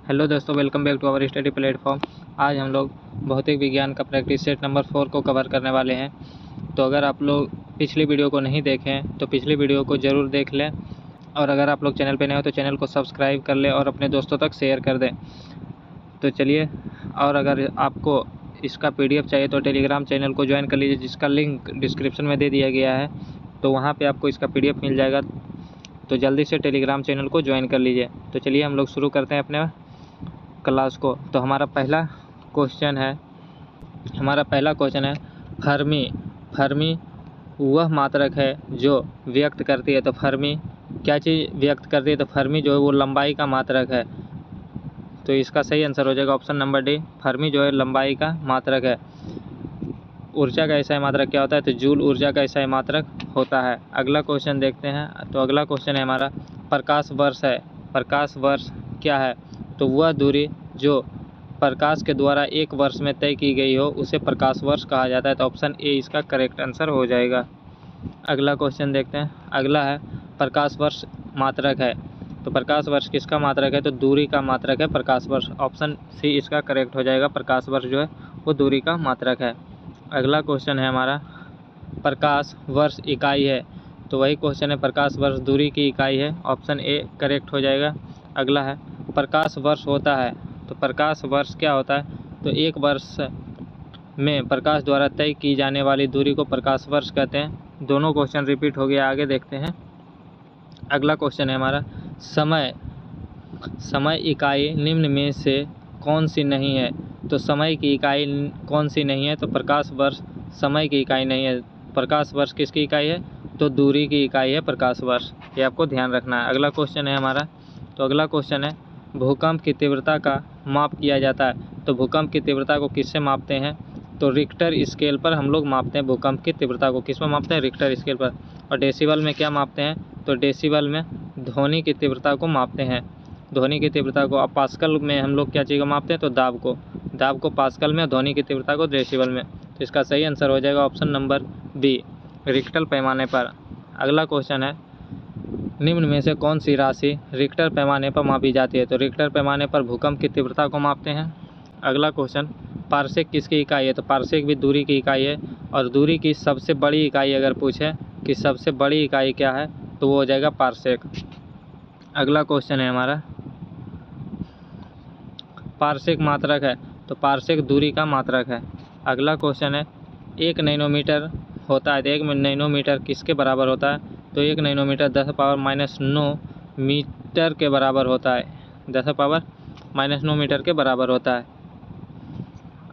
Hello दोस्तों, welcome back to our study platform. आज हम लोग भौतिक विज्ञान का प्रैक्टिस सेट नंबर 4 को कवर करने वाले हैं। तो अगर आप लोग पिछली वीडियो को नहीं देखें तो पिछली वीडियो को ज़रूर देख लें, और अगर आप लोग चैनल पे नए हो तो चैनल को सब्सक्राइब कर लें और अपने दोस्तों तक शेयर कर दें। तो चलिए, और अगर आपको इसका PDF चाहिए तो टेलीग्राम चैनल को ज्वाइन कर लीजिए, जिसका लिंक डिस्क्रिप्शन में दे दिया गया है। तो वहाँ पर आपको इसका PDF मिल जाएगा। तो जल्दी से टेलीग्राम चैनल को ज्वाइन कर लीजिए। तो चलिए हम लोग शुरू करते हैं अपने क्लास को। तो हमारा पहला क्वेश्चन है फर्मी वह मात्रक है जो व्यक्त करती है। तो फर्मी क्या चीज़ व्यक्त करती है? तो फर्मी जो है वो लंबाई का मात्रक है। तो इसका सही आंसर हो जाएगा ऑप्शन नंबर डी। फर्मी जो है लंबाई का मात्रक है। ऊर्जा का ऐसा मात्रक क्या होता है? तो जूल ऊर्जा का ऐसा मात्रक होता है। अगला क्वेश्चन देखते हैं। तो अगला क्वेश्चन है हमारा प्रकाश वर्ष है। प्रकाश वर्ष क्या है? तो वह दूरी जो प्रकाश के द्वारा एक वर्ष में तय की गई हो उसे प्रकाश वर्ष कहा जाता है। तो ऑप्शन ए इसका करेक्ट आंसर हो जाएगा। अगला क्वेश्चन देखते हैं। अगला है प्रकाश वर्ष मात्रक है। तो प्रकाश वर्ष किसका मात्रक है? तो दूरी का मात्रक है प्रकाश वर्ष। ऑप्शन सी इसका करेक्ट हो जाएगा। प्रकाश वर्ष जो है वो दूरी का मात्रक है। अगला क्वेश्चन है हमारा प्रकाश वर्ष इकाई है। तो वही क्वेश्चन है, प्रकाश वर्ष दूरी की इकाई है। ऑप्शन ए करेक्ट हो जाएगा। अगला है प्रकाश वर्ष होता है। तो प्रकाश वर्ष क्या होता है? तो एक वर्ष में प्रकाश द्वारा तय की जाने वाली दूरी को प्रकाश वर्ष कहते हैं। दोनों क्वेश्चन रिपीट हो गया, आगे देखते हैं। अगला क्वेश्चन है हमारा समय इकाई निम्न में से कौन सी नहीं है? तो समय की इकाई कौन सी नहीं है? तो प्रकाश वर्ष समय की इकाई नहीं है। प्रकाश वर्ष किसकी इकाई है? तो दूरी की इकाई है प्रकाश वर्ष। ये आपको ध्यान रखना है। अगला क्वेश्चन है हमारा। तो अगला क्वेश्चन है भूकंप की तीव्रता का माप किया जाता है। तो भूकंप की तीव्रता को किससे मापते हैं? तो रिक्टर स्केल पर हम लोग मापते हैं भूकंप की तीव्रता को। किस में मापते हैं? रिक्टर स्केल पर। और डेसिबल में क्या मापते हैं? तो डेसिबल में ध्वनि की तीव्रता को मापते हैं। ध्वनि की तीव्रता को। अब पास्कल में हम लोग क्या चीज़ को मापते हैं? तो दाब को पास्कल में, ध्वनि की तीव्रता को डेसिबल में। तो इसका सही आंसर हो जाएगा ऑप्शन नंबर बी, रिक्टर पैमाने पर। अगला क्वेश्चन है निम्न में से कौन सी राशि रिक्टर पैमाने पर मापी जाती है? तो रिक्टर पैमाने पर भूकंप की तीव्रता को मापते हैं। अगला क्वेश्चन पार्सेक किसकी इकाई है? तो पार्सेक भी दूरी की इकाई है। और दूरी की सबसे बड़ी इकाई अगर पूछे कि सबसे बड़ी इकाई क्या है, तो वो हो जाएगा पार्सेक। अगला क्वेश्चन है हमारा पार्सेक मात्रक है। तो पार्सेक दूरी का मात्रक है। अगला क्वेश्चन है 1 नैनोमीटर होता है। तो 1 नैनोमीटर किसके बराबर होता है? तो 1 नैनोमीटर 10⁻⁹ मीटर के बराबर होता है। 10⁻⁹ मीटर के बराबर होता है।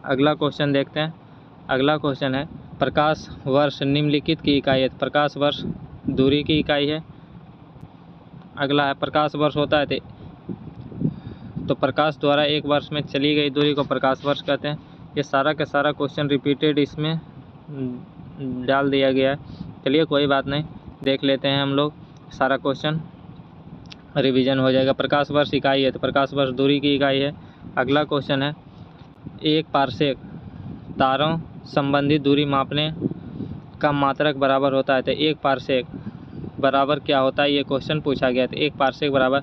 अगला क्वेश्चन देखते हैं। अगला क्वेश्चन है प्रकाश वर्ष निम्नलिखित की इकाई है। प्रकाश वर्ष दूरी की इकाई है। अगला है प्रकाश वर्ष होता है तो प्रकाश द्वारा एक वर्ष में चली गई दूरी को प्रकाश वर्ष कहते हैं। ये सारा का सारा क्वेश्चन रिपीटेड इसमें डाल दिया गया है। चलिए कोई बात नहीं, देख लेते हैं हम लोग सारा क्वेश्चन, रिवीजन हो जाएगा। प्रकाश वर्ष इकाई है तो प्रकाश वर्ष दूरी की इकाई है। अगला क्वेश्चन है एक पार्सेक तारों संबंधी दूरी मापने का मात्रक बराबर होता है। तो एक पार्सेक बराबर क्या होता है? ये क्वेश्चन पूछा गया। तो एक पार्सेक बराबर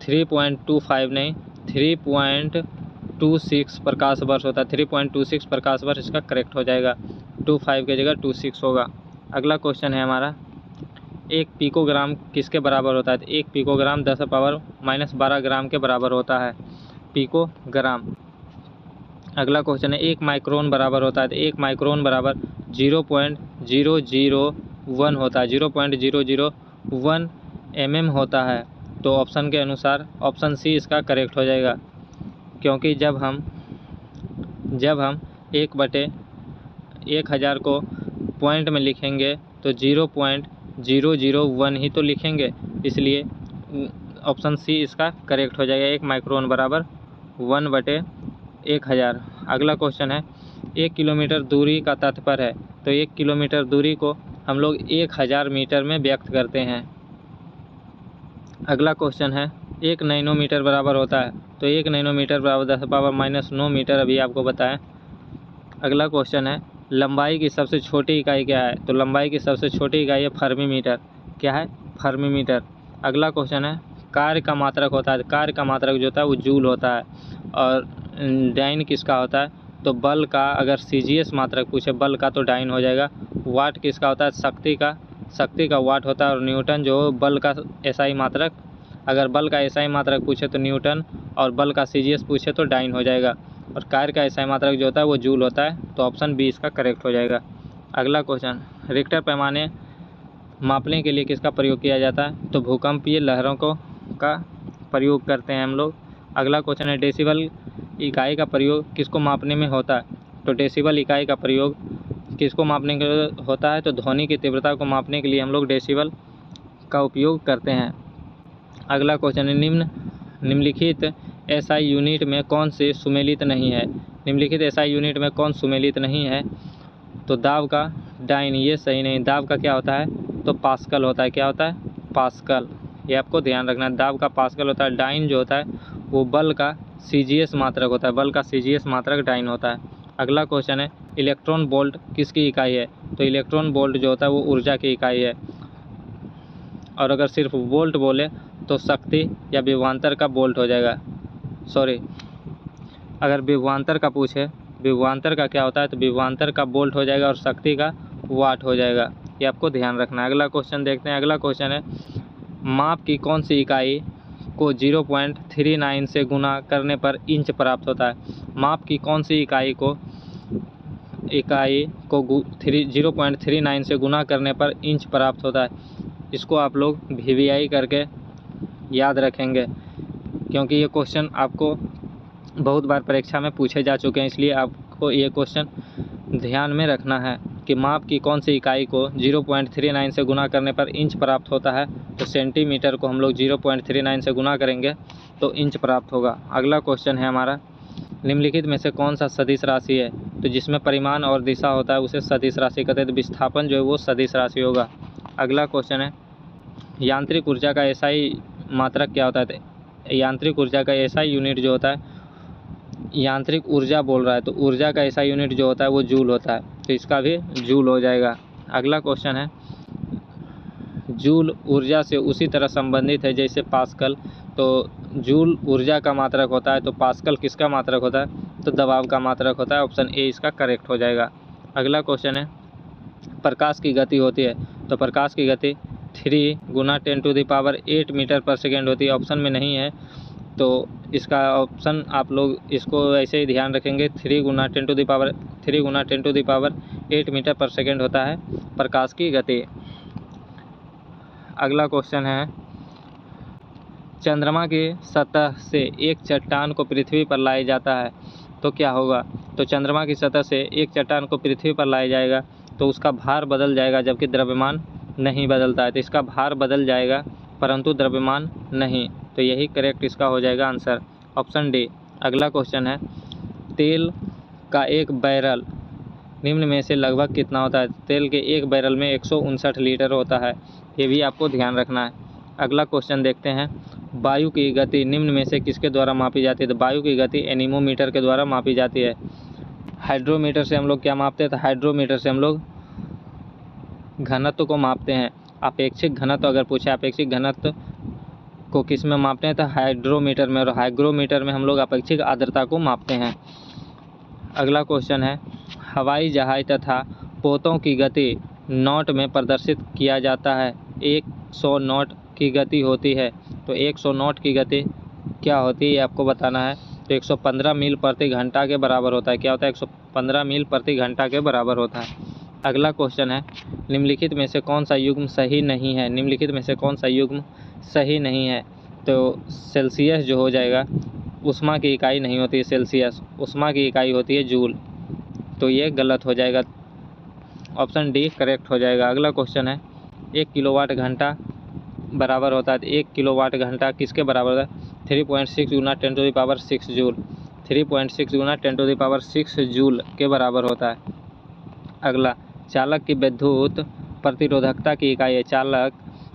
3.25 नहीं 3.26 प्रकाश वर्ष होता है। 3.26 प्रकाश वर्ष इसका करेक्ट हो जाएगा। 25 की जगह 26 होगा। अगला क्वेश्चन है हमारा एक पिकोग्राम किसके बराबर होता है? तो एक पिकोग्राम 10⁻⁻12 ग्राम के बराबर होता है, पिकोग्राम। अगला क्वेश्चन है एक माइक्रोन बराबर होता है। तो एक माइक्रोन बराबर 0.001 होता है। 0.001 mm होता है। तो ऑप्शन के अनुसार ऑप्शन सी इसका करेक्ट हो जाएगा, क्योंकि जब हम 1/1000 को पॉइंट में लिखेंगे तो 0.001 ही तो लिखेंगे, इसलिए ऑप्शन सी इसका करेक्ट हो जाएगा। एक माइक्रोन बराबर 1/1000। अगला क्वेश्चन है 1 किलोमीटर दूरी का तात्पर्य है। तो 1 किलोमीटर दूरी को हम लोग 1000 मीटर में व्यक्त करते हैं। अगला क्वेश्चन है 1 नैनोमीटर बराबर होता है। तो 1 नैनोमीटर बराबर 10⁻⁹ मीटर, अभी आपको बताएं। अगला क्वेश्चन है लंबाई की सबसे छोटी इकाई क्या है? तो लंबाई की सबसे छोटी इकाई है फर्मी मीटर। क्या है? Fermi metre. अगला क्वेश्चन है कार्य का मात्रक होता है, कार्य का मात्रक जो होता है वो जूल होता है। और डाइन किसका होता है, तो बल का अगर CGS मात्रक पूछे बल का तो डाइन हो जाएगा। वाट किसका होता है, शक्ति का वाट होता है। और न्यूटन जो बल का SI मात्रक, अगर बल का SI मात्रक पूछे तो न्यूटन, और बल का CGS पूछे तो डाइन हो जाएगा। और कार्य का SI मात्रक जो होता है वो जूल होता है, तो ऑप्शन बी इसका करेक्ट हो जाएगा। अगला क्वेश्चन, रिक्टर पैमाने मापने के लिए किसका प्रयोग किया जाता है, तो भूकंपीय लहरों का प्रयोग करते हैं हम लोग। अगला क्वेश्चन है, डेसिबल इकाई का प्रयोग किसको मापने में होता है, तो डेसिबल इकाई का प्रयोग किसको मापने के लिए होता है, तो ध्वनि की तीव्रता को मापने के लिए हम लोग डेसिबल का उपयोग करते हैं। अगला क्वेश्चन है, निम्नलिखित SI यूनिट में कौन से सुमेलित नहीं है, निम्नलिखित SI यूनिट में कौन सुमेलित नहीं है, तो दाब का डाइन, ये सही नहीं। दाब का क्या होता है, तो पास्कल होता है। क्या होता है, पास्कल, ये आपको ध्यान रखना है। दाब का पास्कल होता है। डाइन जो होता है वो बल का CGS मात्रक होता है, बल का CGS मात्रक डाइन होता है। अगला क्वेश्चन है, इलेक्ट्रॉन वोल्ट किसकी इकाई है, तो इलेक्ट्रॉन वोल्ट जो होता है वो ऊर्जा की इकाई है। और अगर सिर्फ वोल्ट बोले तो शक्ति या विभवांतर का वोल्ट हो जाएगा। सॉरी, अगर विभवांतर का पूछे, विभवांतर का क्या होता है, तो विभवांतर का वोल्ट हो जाएगा और शक्ति का वाट हो जाएगा। ये आपको ध्यान रखना है। अगला क्वेश्चन देखते हैं। अगला क्वेश्चन है, माप की कौन सी इकाई को 0.39 से गुना करने पर इंच प्राप्त होता है। माप की कौन सी इकाई को 0.39 से गुना करने पर इंच प्राप्त होता है। इसको आप लोग VVI करके याद रखेंगे, क्योंकि ये क्वेश्चन आपको बहुत बार परीक्षा में पूछे जा चुके हैं, इसलिए आपको ये क्वेश्चन ध्यान में रखना है कि माप की कौन सी इकाई को 0.39 से गुना करने पर इंच प्राप्त होता है। तो सेंटीमीटर को हम लोग 0.39 से गुना करेंगे तो इंच प्राप्त होगा। अगला क्वेश्चन है हमारा, निम्नलिखित में से कौन सा सदिश राशि है, तो जिसमें परिमाण और दिशा होता है उसे सदिश राशि कहते हैं। तो विस्थापन जो है वो सदिश राशि होगा। अगला क्वेश्चन है, यांत्रिक ऊर्जा का SI मात्रक क्या होता है, तो यांत्रिक ऊर्जा का SI यूनिट जो होता है, यांत्रिक ऊर्जा बोल रहा है तो ऊर्जा का SI यूनिट जो होता है वो जूल होता है, तो इसका भी जूल हो जाएगा। अगला क्वेश्चन है, जूल ऊर्जा से उसी तरह संबंधित है जैसे पास्कल, तो जूल ऊर्जा का मात्रक होता है, तो पास्कल किसका मात्रक होता है, तो दबाव का मात्रक होता है। ऑप्शन ए इसका करेक्ट हो जाएगा। अगला क्वेश्चन है, प्रकाश की गति होती है, तो प्रकाश की गति 3 × 10⁸ मीटर पर सेकेंड होती है। ऑप्शन में नहीं है, तो इसका ऑप्शन आप लोग इसको ऐसे ही ध्यान रखेंगे, 3 × 10⁸ मीटर पर सेकेंड होता है प्रकाश की गति। अगला क्वेश्चन है, चंद्रमा की सतह से एक चट्टान को पृथ्वी पर लाया जाता है तो क्या होगा, तो चंद्रमा की सतह से एक चट्टान को पृथ्वी पर लाया जाएगा तो उसका भार बदल जाएगा, जबकि द्रव्यमान नहीं बदलता है। तो इसका भार बदल जाएगा परंतु द्रव्यमान नहीं, तो यही करेक्ट इसका हो जाएगा आंसर, ऑप्शन डी। अगला क्वेश्चन है, तेल का एक बैरल निम्न में से लगभग कितना होता है। तेल के एक बैरल में 159 लीटर होता है, ये भी आपको ध्यान रखना है। अगला क्वेश्चन देखते हैं, वायु की गति निम्न में से किसके द्वारा मापी जाती है। तो वायु की गति एनीमोमीटर के द्वारा मापी जाती है। हाइड्रोमीटर से हम लोग क्या मापते हैं, तो हाइड्रोमीटर से हम लोग घनत्व को मापते हैं। अपेक्षिक घनत्व अगर पूछे, अपेक्षिक घनत्व को किस में मापते हैं, तो हाइड्रोमीटर में, और हाइग्रोमीटर में हम लोग अपेक्षिक आर्द्रता को मापते हैं। अगला क्वेश्चन है, हवाई जहाज तथा पोतों की गति नॉट में प्रदर्शित किया जाता है। 100 नॉट की गति होती है, तो 100 नॉट की गति क्या होती है ये आपको बताना है। तो 115 मील प्रति घंटा के बराबर होता है। क्या होता है, 115 मील प्रति घंटा के बराबर होता है। अगला क्वेश्चन है, निम्नलिखित में से कौन सा युग्म सही नहीं है, निम्नलिखित में से कौन सा युग्म सही नहीं है, तो सेल्सियस जो हो जाएगा, उष्मा की इकाई नहीं होती है सेल्सियस, उष्मा की इकाई होती है जूल, तो ये गलत हो जाएगा, ऑप्शन डी करेक्ट हो जाएगा। अगला क्वेश्चन है, 1 किलोवाट घंटा बराबर होता है, तो 1 किलोवाट घंटा किसके बराबर होता है, 3.6 × 10⁶ जूल, 3.6 × 10⁶ जूल के बराबर होता है। अगला, चालक की विद्युत प्रतिरोधकता की इकाई है, चालक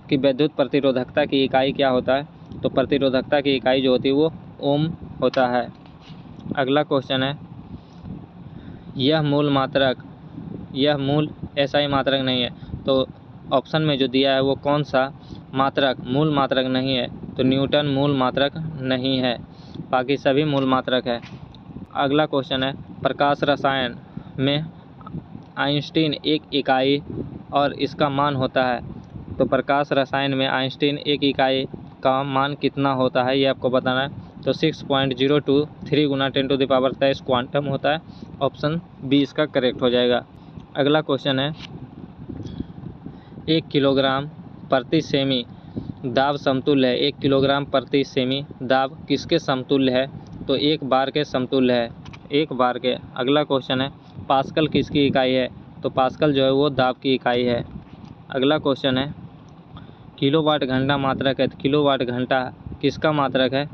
की विद्युत प्रतिरोधकता की इकाई क्या होता है, तो प्रतिरोधकता की इकाई जो होती है वो ओम होता है। अगला क्वेश्चन है, यह मूल SI मात्रक नहीं है, तो ऑप्शन में जो दिया है वो कौन सा मात्रक मूल मात्रक नहीं है, तो न्यूटन मूल मात्रक नहीं है, बाकी सभी मूल मात्रक है। अगला क्वेश्चन है, प्रकाश रसायन में आइंस्टीन एक इकाई और इसका मान होता है। तो प्रकाश रसायन में आइंस्टीन एक इकाई का मान कितना होता है, ये आपको बताना है। तो 6.023 × 10⁻23 क्वांटम होता है। ऑप्शन बी इसका करेक्ट हो जाएगा। अगला क्वेश्चन है, 1 किलोग्राम प्रति सेमी दाब समतुल्य है। 1 किलोग्राम प्रति सेमी दाब किसके समतुल्य है? तो 1 बार के समतुल्य है, 1 बार के। अगला क्वेश्चन है, पास्कल किसकी इकाई है? तो पास्कल जो है वो दाब की इकाई है। अगला क्वेश्चन है, किलोवाट घंटा मात्रक है। तो किलोवाट घंटा किसका मात्रक है?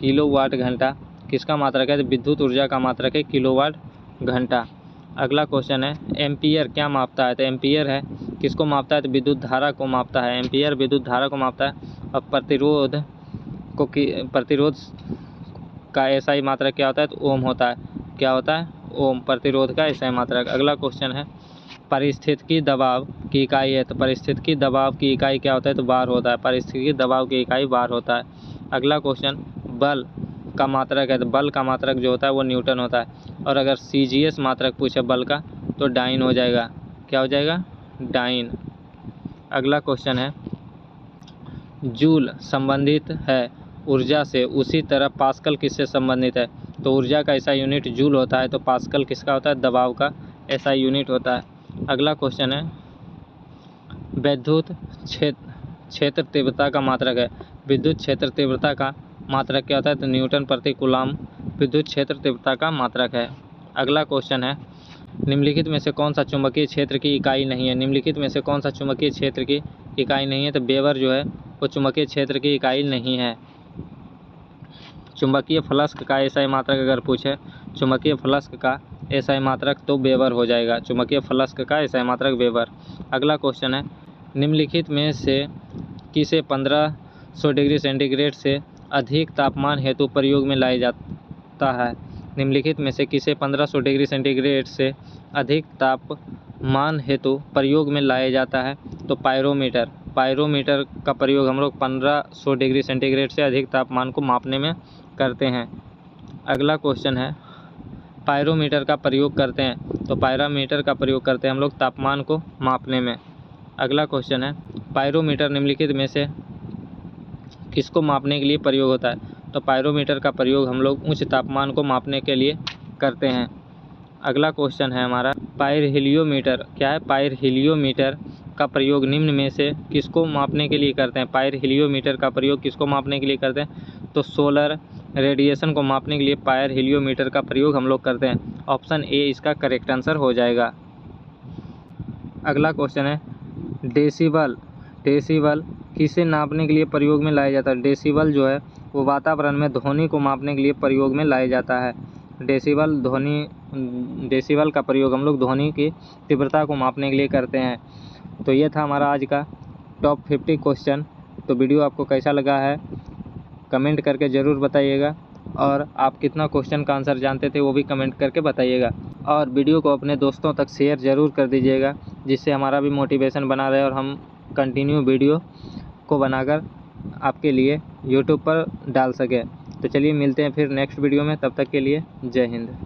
किलोवाट घंटा किसका मात्रक है? तो विद्युत ऊर्जा का मात्रक है किलोवाट घंटा। अगला क्वेश्चन है, एम्पियर क्या मापता है? तो एम्पियर है किसको मापता है? तो विद्युत धारा को मापता है। एम्पियर विद्युत धारा को मापता है। अब प्रतिरोध का एसआई मात्रक क्या होता है? तो ओम होता है। क्या होता है? ओम, प्रतिरोध का एसआई मात्रक। अगला क्वेश्चन है, पारिस्थितिकी दबाव की इकाई है। तो पारिस्थितिकी दबाव की इकाई क्या होता है? तो बार होता है। पारिस्थितिकी दबाव की इकाई बार होता है। अगला क्वेश्चन, बल का मात्रक है। तो बल का मात्रक जो होता है वो न्यूटन होता है। और अगर सीजीएस मात्रक पूछे बल का तो डाइन हो जाएगा। क्या हो जाएगा? डाइन। अगला क्वेश्चन है, जूल संबंधित है ऊर्जा से, उसी तरह पास्कल किससे संबंधित है? तो ऊर्जा का ऐसा यूनिट जूल होता है, तो पास्कल किसका होता है? दबाव का ऐसा यूनिट होता है। अगला क्वेश्चन है, विद्युत क्षेत्र तीव्रता का मात्रक है। विद्युत क्षेत्र तीव्रता का मात्रक क्या होता है? तो न्यूटन प्रति कूलम विद्युत क्षेत्र तीव्रता का मात्रक है। अगला क्वेश्चन है, निम्नलिखित में से कौन सा चुंबकीय क्षेत्र की इकाई नहीं है? निम्नलिखित में से कौन सा चुंबकीय क्षेत्र की इकाई नहीं है? तो वेबर जो है वो चुंबकीय क्षेत्र की इकाई नहीं है। चुंबकीय फ्लक्स का एसआई मात्रक अगर पूछे, चुंबकीय फ्लक्स का एसआई मात्रक तो वेबर हो जाएगा। चुंबकीय फ्लक्स का एसआई मात्रक वेबर। अगला क्वेश्चन है, निम्नलिखित में से किसे 1500 डिग्री सेंटीग्रेड से अधिक तापमान हेतु प्रयोग में लाया जाता है? निम्नलिखित में से किसे 1500 डिग्री सेंटीग्रेड से अधिक तापमान हेतु प्रयोग में लाया जाता है? तो पायरोमीटर। पायरोमीटर का प्रयोग हम लोग 1500 डिग्री सेंटीग्रेड से अधिक तापमान को मापने में करते हैं। अगला क्वेश्चन है, पायरोमीटर का प्रयोग करते हैं। तो पायरोमीटर का प्रयोग करते हैं हम लोग तापमान को मापने में। अगला क्वेश्चन है, पायरोमीटर निम्नलिखित में से किसको मापने के लिए प्रयोग होता है? तो पायरोमीटर का प्रयोग हम लोग उच्च तापमान को मापने के लिए करते हैं। अगला क्वेश्चन है हमारा, पायरहेलियोमीटर क्या है? पायरहेलियोमीटर का प्रयोग निम्न में से किसको मापने के लिए करते हैं? पायरहेलियोमीटर का प्रयोग किसको मापने के लिए करते हैं? तो सोलर रेडिएशन को मापने के लिए पायरहेलियोमीटर का प्रयोग हम लोग करते हैं। ऑप्शन ए इसका करेक्ट आंसर हो जाएगा। अगला क्वेश्चन है, डेसिबल। डेसिबल किसे नापने के लिए प्रयोग में लाया जाता है? डेसिबल जो है वो वातावरण में ध्वनि को मापने के लिए प्रयोग में लाया जाता है। डेसिबल का प्रयोग हम लोग ध्वनि की तीव्रता को मापने के लिए करते हैं। तो ये था हमारा आज का टॉप 50 क्वेश्चन। तो वीडियो आपको कैसा लगा है कमेंट करके ज़रूर बताइएगा, और आप कितना क्वेश्चन का आंसर जानते थे वो भी कमेंट करके बताइएगा। और वीडियो को अपने दोस्तों तक शेयर ज़रूर कर दीजिएगा, जिससे हमारा भी मोटिवेशन बना रहे और हम कंटिन्यू वीडियो को बनाकर आपके लिए यूट्यूब पर डाल सकें। तो चलिए मिलते हैं फिर नेक्स्ट वीडियो में, तब तक के लिए जय हिंद।